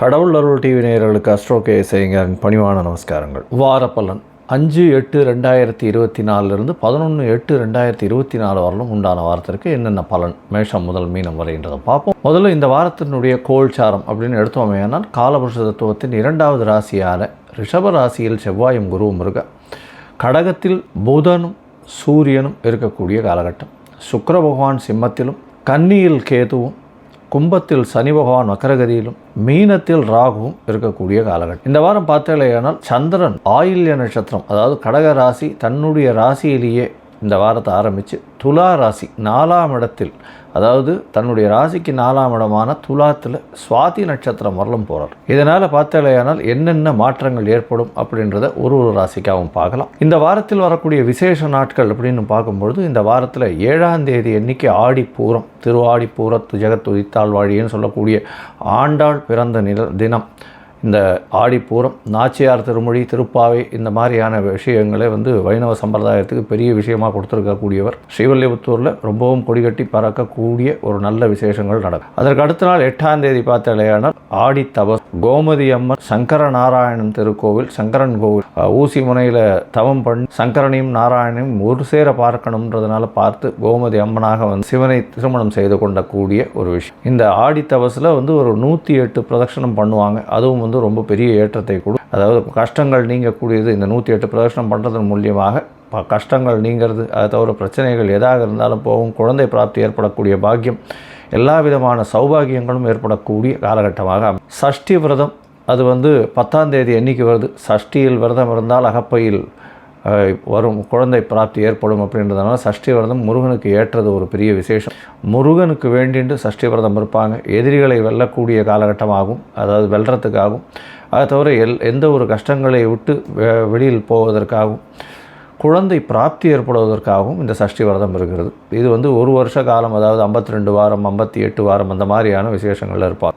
கடவுள் அருள் டிவி நேயர்களுக்கு அஸ்ட்ரோ கேஎஸ்ஐங்கரின் பணிவான நமஸ்காரங்கள். வார பலன் 5/8/2024 11/8/2024 வரலும் உண்டான வாரத்திற்கு என்னென்ன பலன் மேஷம் முதல் மீனம் வரைன்றதை பார்ப்போம். முதல்ல இந்த வாரத்தினுடைய கோல்சாரம் அப்படின்னு எடுத்தோமேனால் காலபுருஷ தத்துவத்தின் 2வது ராசியான ரிஷப ராசியில் செவ்வாயும் குருவும் இருக்க, கடகத்தில் புதனும் சூரியனும் இருக்கக்கூடிய காலகட்டம், சுக்கிர பகவான் சிம்மத்திலும், கன்னியில் கேதுவும், கும்பத்தில் சனி பகவான் வக்கரகதியிலும், மீனத்தில் ராகுவும் இருக்கக்கூடிய காலகட்டம். இந்த வாரம் பார்த்தேனால் சந்திரன் ஆயில்ய நட்சத்திரம், அதாவது கடக ராசி தன்னுடைய ராசியிலேயே இந்த வாரத்தை ஆரம்பித்து துலா ராசி 4ஆம் இடத்தில், அதாவது தன்னுடைய ராசிக்கு 4ஆம் இடமான துலாத்தில் சுவாதி நட்சத்திரம் வரலும் போகிறார். இதனால் பார்த்தேனால் என்னென்ன மாற்றங்கள் ஏற்படும் அப்படின்றத ஒரு ராசிக்காகவும் பார்க்கலாம். இந்த வாரத்தில் வரக்கூடிய விசேஷ நாட்கள் அப்படின்னு பார்க்கும்பொழுது, இந்த வாரத்தில் 7ஆம் தேதி அன்னைக்கு ஆடிப்பூரம், திருவாடிப்பூரத்து ஜெகத்துதித்தாள் வாழின்னு சொல்லக்கூடிய ஆண்டாள் பிறந்த தினம். இந்த ஆடிப்பூரம், நாச்சியார் திருமொழி, திருப்பாவை, இந்த மாதிரியான விஷயங்களே வைணவ சம்பிரதாயத்துக்கு பெரிய விஷயமாக கொடுத்துருக்கக்கூடியவர். ஸ்ரீவல்லிபுத்தூரில் ரொம்பவும் கொடிகட்டி பறக்கக்கூடிய ஒரு நல்ல விசேஷங்கள் நடக்கும். அதற்கு அடுத்த நாள் 8ஆம் தேதி பார்த்தாலேயானால் ஆடித்தவஸ், கோமதி அம்மன் சங்கர நாராயணன் திருக்கோவில், சங்கரன் கோவில், ஊசி முனையில் தவம் பண்ணி சங்கரனையும் நாராயணையும் ஒரு சேர பார்க்கணுன்றதுனால பார்த்து கோமதி அம்மனாக சிவனை திருமணம் செய்து கொண்டக்கூடிய ஒரு விஷயம். இந்த ஆடித்தவஸில் ஒரு 108 பிரதட்சணம் பண்ணுவாங்க. அதுவும் ரொம்ப பெரிய ஏற்றத்தை கொடு, அதாவது கஷ்டங்கள் நீங்கக்கூடியது. இந்த 108 பிரதட்சணம் பண்ணுறதன் மூலியமாக கஷ்டங்கள் நீங்கிறது, அதை தவிர பிரச்சனைகள் எதாக இருந்தாலும் போகும், குழந்தை பிராப்தி ஏற்படக்கூடிய பாக்கியம், எல்லா விதமான சௌபாகியங்களும் ஏற்படக்கூடிய காலகட்டமாக. சஷ்டி விரதம் அது 10ஆம் தேதி அன்னைக்கு வருது. சஷ்டியில் விரதம் இருந்தால் அகப்பையில் வரும் குழந்தை பிராப்தி ஏற்படும் அப்படின்றதுனால சஷ்டி விரதம் முருகனுக்கு ஏற்றது ஒரு பெரிய விசேஷம். முருகனுக்கு வேண்டிட்டு சஷ்டி விரதம் இருப்பாங்க. எதிரிகளை வெல்லக்கூடிய காலகட்டமாகும், அதாவது வெல்றதுக்காகும், அதை தவிர எந்த ஒரு கஷ்டங்களை விட்டு வெளியில் போவதற்காகவும், குழந்தை பிராப்தி ஏற்படுவதற்காகவும் இந்த சஷ்டி விரதம் இருக்கிறது. இது ஒரு வருஷ காலம், அதாவது 52 வாரம் 58 வாரம் அந்த மாதிரியான விசேஷங்கள் இருப்பாங்க.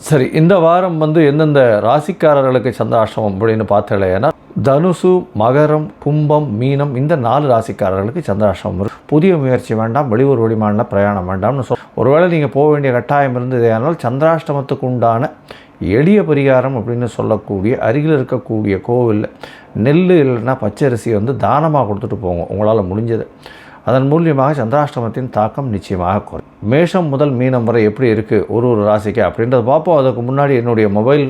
சரி, இந்த வாரம் எந்தெந்த ராசிக்காரர்களுக்கு சந்திராஷ்டமம் அப்படின்னு பார்த்தேன்னா, தனுசு, மகரம், கும்பம், மீனம், இந்த 4 ராசிக்காரர்களுக்கு சந்திராஷ்டமம் இருக்கும். புதிய முயற்சி வேண்டாம், வெளியூர் வெளிமாநில பிரயாணம் வேண்டாம்னு ஒருவேளை நீங்கள் போக வேண்டிய கட்டாயம் இருந்தது. ஆனால் சந்திராஷ்டமத்துக்கு உண்டான எளிய பரிகாரம் அப்படின்னு சொல்லக்கூடிய அருகில் இருக்கக்கூடிய கோவிலில் நெல் இல்லைன்னா பச்சரிசி தானமாக கொடுத்துட்டு போங்க உங்களால் முடிஞ்சது. அதன் மூலியமாக சந்திராஷ்டமத்தின் தாக்கம் நிச்சயமாக குறையும். மேஷம் முதல் மீனம் வரை எப்படி இருக்குது ஒரு ராசிக்கு அப்படின்றத பார்ப்போம். அதுக்கு முன்னாடி என்னுடைய மொபைல்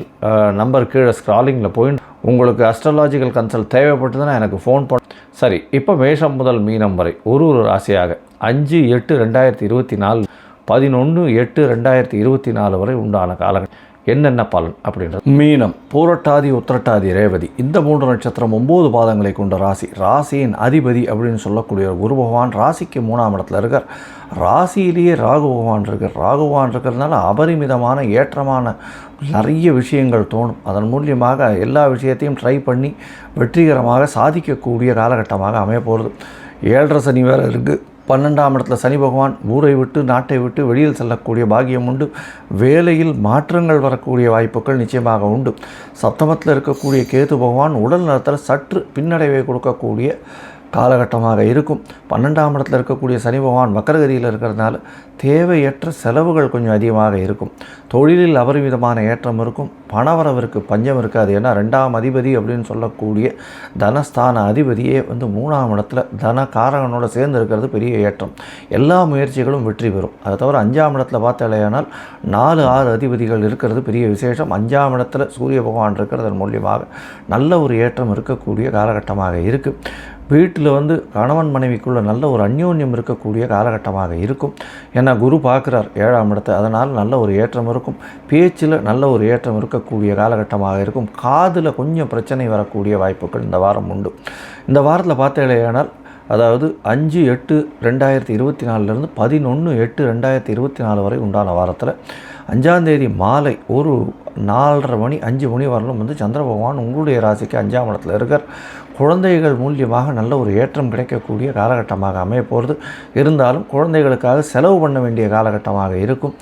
நம்பர் கீழே ஸ்க்ராலிங்கில் போய் உங்களுக்கு அஸ்ட்ராலாஜிக்கல் கன்சல்ட் தேவைப்பட்டதுன்னா எனக்கு ஃபோன் பண்ண. சரி, இப்போ மேஷம் முதல் மீனம் வரை ஒரு ராசியாக 5/8/2024 11/8/2024 வரை உண்டான காலகட்டம் என்னென்ன பலன் அப்படின்றது. மீனம் பூரட்டாதி, உத்திரட்டாதி, ரேவதி, இந்த 3 நட்சத்திரம் 9 பாதங்களை கொண்ட ராசி. ராசியின் அதிபதி அப்படின்னு சொல்லக்கூடிய குரு பகவான் ராசிக்கு 3ஆம் இடத்துல இருக்கார். ராசியிலேயே ராகு பகவான் இருக்கார். ராகு பகவான் இருக்கிறதுனால அபரிமிதமான ஏற்றமான நிறைய விஷயங்கள் தோணும். அதன் மூலியமாக எல்லா விஷயத்தையும் ட்ரை பண்ணி வெற்றிகரமாக சாதிக்கக்கூடிய காலகட்டமாக அமைய போகிறது. 7.5 சனி வேறு இருக்குது. 12ஆம் இடத்துல சனி பகவான் ஊரை விட்டு நாட்டை விட்டு வெளியில் செல்லக்கூடிய பாக்கியம் உண்டு. வேலையில் மாற்றங்கள் வரக்கூடிய வாய்ப்புகள் நிச்சயமாக உண்டு. சப்தமத்தில் இருக்கக்கூடிய கேது பகவான் உடல் நலத்தில் சற்று பின்னடைவை கொடுக்கக்கூடிய காலகட்டமாக இருக்கும். 12ஆம் இடத்துல இருக்கக்கூடிய சனி பகவான் வக்கரகதியில் இருக்கிறதுனால தேவையற்ற செலவுகள் கொஞ்சம் அதிகமாக இருக்கும். தொழிலில் அபரிமிதமான ஏற்றம் இருக்கும். பணவரவிற்கு பஞ்சம் இருக்காது. ஏன்னா 2ஆம் அதிபதி அப்படின்னு சொல்லக்கூடிய தனஸ்தான அதிபதியே 3ஆம் இடத்துல தன காரகனோட சேர்ந்து இருக்கிறது பெரிய ஏற்றம். எல்லா முயற்சிகளும் வெற்றி பெறும். அதை தவிர 5ஆம் இடத்துல பார்த்தாலேயானால் 4, 6 அதிபதிகள் இருக்கிறது பெரிய விசேஷம். 5ஆம் இடத்துல சூரிய பகவான் இருக்கிறதன் மூலியமாக நல்ல ஒரு ஏற்றம் இருக்கக்கூடிய காலகட்டமாக இருக்குது. வீட்டில் கணவன் மனைவிக்குள்ள நல்ல ஒரு அந்யோன்யம் இருக்கக்கூடிய காலகட்டமாக இருக்கும். ஏன்னா குரு பார்க்குறார் 7ஆம் இடத்தை, அதனால் நல்ல ஒரு ஏற்றம் இருக்கும். பேச்சில் நல்ல ஒரு ஏற்றம் இருக்கக்கூடிய காலகட்டமாக இருக்கும். காதில் கொஞ்சம் பிரச்சனை வரக்கூடிய வாய்ப்புகள் இந்த வாரம் உண்டு. இந்த வாரத்தில் பார்த்தேனால், அதாவது 5/8/2024 11/8/2024 வரை உண்டான வாரத்தில் 5ஆம் தேதி மாலை 4:30 மணி 5 மணி வரலும் சந்திர பகவான் உங்களுடைய ராசிக்கு 5ஆம் இடத்துல இருக்கார். குழந்தைகள் மூலியமாக நல்ல ஒரு ஏற்றம் கிடைக்கக்கூடிய காலகட்டமாக அமைய போகிறது. இருந்தாலும் குழந்தைகளுக்காக செலவு பண்ண வேண்டிய காலகட்டமாக இருக்கும்.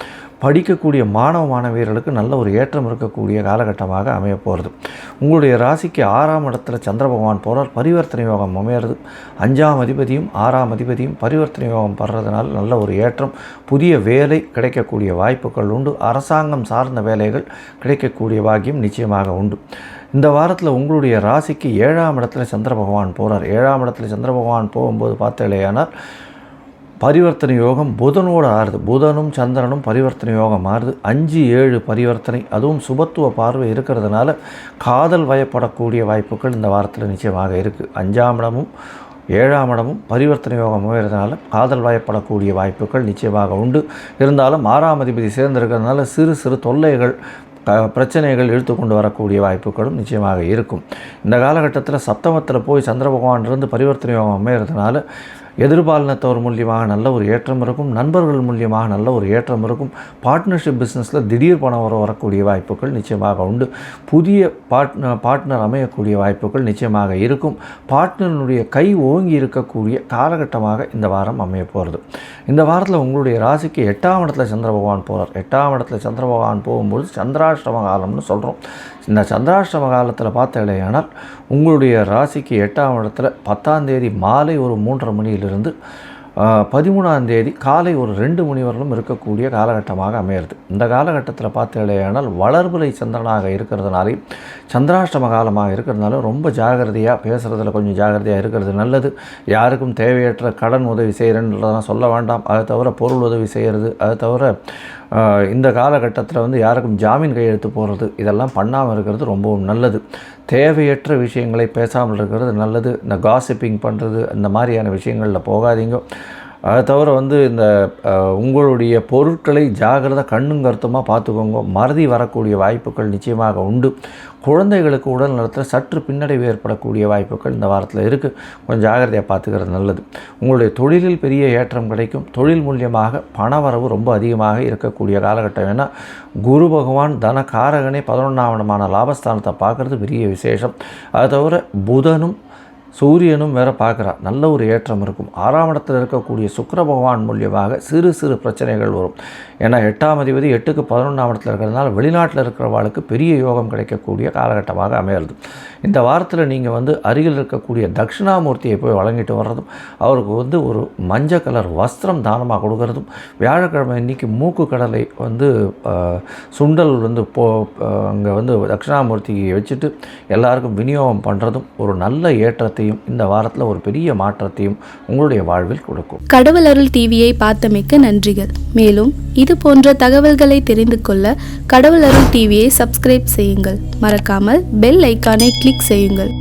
படிக்கக்கூடிய மாணவ மாணவியர்களுக்கு நல்ல ஒரு ஏற்றம் இருக்கக்கூடிய காலகட்டமாக அமைய போகிறது. உங்களுடைய ராசிக்கு 6ஆம் இடத்துல சந்திர பகவான் போகிறார். பரிவர்த்தனை யோகம் அமையிறது. 5ஆம் அதிபதியும் 6ஆம் அதிபதியும் பரிவர்த்தனை யோகம் படுறதுனால நல்ல ஒரு ஏற்றம், புதிய வேலை கிடைக்கக்கூடிய வாய்ப்புகள் உண்டு. அரசாங்கம் சார்ந்த வேலைகள் கிடைக்கக்கூடிய பாக்கியம் நிச்சயமாக உண்டு. இந்த வாரத்தில் உங்களுடைய ராசிக்கு 7ஆம் இடத்துல சந்திர பகவான் போகிறார். 7ஆம் இடத்துல சந்திர பகவான் போகும்போது பார்த்தீங்களேயானால் பரிவர்த்தனை யோகம் புதனோடு ஆறுது. புதனும் சந்திரனும் பரிவர்த்தனை யோகம் ஆறுது. 5-7 பரிவர்த்தனை, அதுவும் சுபத்துவ பார்வை இருக்கிறதுனால காதல் வயப்படக்கூடிய வாய்ப்புகள் இந்த வாரத்தில் நிச்சயமாக இருக்குது. 5ஆம் இடமும் 7ஆம் இடமும் பரிவர்த்தனை யோகம் அமைகிறதுனால காதல் வயப்படக்கூடிய வாய்ப்புகள் நிச்சயமாக உண்டு. இருந்தாலும் 6ஆம் அதிபதி சேர்ந்திருக்கிறதுனால சிறு சிறு தொல்லைகள் பிரச்சனைகள் இழுத்து கொண்டு வரக்கூடிய வாய்ப்புகளும் நிச்சயமாக இருக்கும். இந்த காலகட்டத்தில் சப்தமத்தில் போய் சந்திர பகவான் இருந்து பரிவர்த்தனை யோகம் அமைகிறதுனால எதிர்பாலினத்தவர் மூலியமாக நல்ல ஒரு ஏற்றம் இருக்கும். நண்பர்கள் மூலியமாக நல்ல ஒரு ஏற்றம் இருக்கும். பார்ட்னர்ஷிப் பிஸ்னஸில் திடீர் பணம் வரக்கூடிய வாய்ப்புகள் நிச்சயமாக உண்டு. புதிய பார்ட்னர் அமையக்கூடிய வாய்ப்புகள் நிச்சயமாக இருக்கும். பார்ட்னருடைய கை ஓங்கி இருக்கக்கூடிய காலகட்டமாக இந்த வாரம் அமைய போகிறது. இந்த வாரத்தில் உங்களுடைய ராசிக்கு 8ஆம் இடத்துல சந்திர பகவான் போகிறார். 8ஆம் இடத்துல சந்திர பகவான் போகும்போது சந்திராஷ்டம காலம்னு சொல்கிறோம். இந்த சந்திராஷ்டம காலத்தில் பார்த்தீங்களேயானால் உங்களுடைய ராசிக்கு 8ஆம் இடத்துல 10ஆம் தேதி மாலை ஒரு 3:30 மணியிலிருந்து 13ஆம் தேதி காலை ஒரு 2 மணி வரலும் இருக்கக்கூடிய காலகட்டமாக அமையிறது. இந்த காலகட்டத்தில் பார்த்தீங்களேயானால் வளர்பிறை சந்திரனாக இருக்கிறதுனாலே சந்திராஷ்டம காலமாக இருக்கிறதுனால ரொம்ப ஜாகிரதையாக பேசுகிறதுல கொஞ்சம் ஜாகிரதையாக இருக்கிறது நல்லது. யாருக்கும் தேவையற்ற கடன் உதவி செய்கிறேன்றதெல்லாம் சொல்ல வேண்டாம். அதை தவிர பொருள் உதவி செய்கிறது, அதை தவிர இந்த காலகட்டத்தில் யாருக்கும் ஜாமீன் கையெழுத்து போடுறது இதெல்லாம் பண்ணாமல் இருக்கிறது ரொம்பவும் நல்லது. தேவையற்ற விஷயங்களை பேசாமல் இருக்கிறது நல்லது. இந்த காசிப்பிங் பண்ணுறது இந்த மாதிரியான விஷயங்களில் போகாதீங்க. அதை தவிர இந்த உங்களுடைய பொருட்களை ஜாகிரதை கண்ணும் கருத்துமாக பார்த்துக்கோங்க. மறதி வரக்கூடிய வாய்ப்புகள் நிச்சயமாக உண்டு. குழந்தைகளுக்கு உடல் நலத்தில் சற்று பின்னடைவு ஏற்படக்கூடிய வாய்ப்புகள் இந்த வாரத்தில் இருக்குது. கொஞ்சம் ஜாகிரதையாக பார்த்துக்கிறது நல்லது. உங்களுடைய தொழிலில் பெரிய ஏற்றம் கிடைக்கும். தொழில் மூலியமாக பணவரவு ரொம்ப அதிகமாக இருக்கக்கூடிய காலகட்டம். ஏன்னா குரு பகவான் தனகாரகனே 11ஆம் இடமான லாபஸ்தானத்தை பார்க்குறது பெரிய விசேஷம். அதை தவிர புதனும் சூரியனும் வேறு பார்க்குறா, நல்ல ஒரு ஏற்றம் இருக்கும். 6ஆம் இடத்தில் இருக்கக்கூடிய சுக்கிர பகவான் மூலியமாக சிறு சிறு பிரச்சனைகள் வரும். ஏன்னா 8ஆம் அதிபதி 8க்கு 11ஆம் இடத்துல இருக்கிறதுனால வெளிநாட்டில் இருக்கிறவாளுக்கு பெரிய யோகம் கிடைக்கக்கூடிய காலகட்டமாக அமையிறது. இந்த வாரத்தில் நீங்கள் அருகில் இருக்கக்கூடிய தட்சிணாமூர்த்தியை போய் வழங்கிட்டு வர்றதும், அவருக்கு ஒரு மஞ்சள் கலர் வஸ்திரம் தானமாக கொடுக்கறதும், வியாழக்கிழமை இன்றைக்கி மூக்கு கடலை சுண்டல் அங்கே தட்சிணாமூர்த்தியை வச்சுட்டு எல்லாருக்கும் விநியோகம் பண்ணுறதும் ஒரு நல்ல ஏற்றத்தை இந்த வாரத்தில் ஒரு பெரிய மாற்றத்தையும் உங்களுடைய வாழ்வில் கொடுக்கும். கடவுள் அருள் டிவியை பார்த்தமைக்கு நன்றிகள். மேலும் இது போன்ற தகவல்களை தெரிந்து கொள்ள கடவுள் அருள் டிவியை சப்ஸ்கிரைப் செய்யுங்கள். மறக்காமல் பெல் ஐக்கானை கிளிக் செய்யுங்கள்.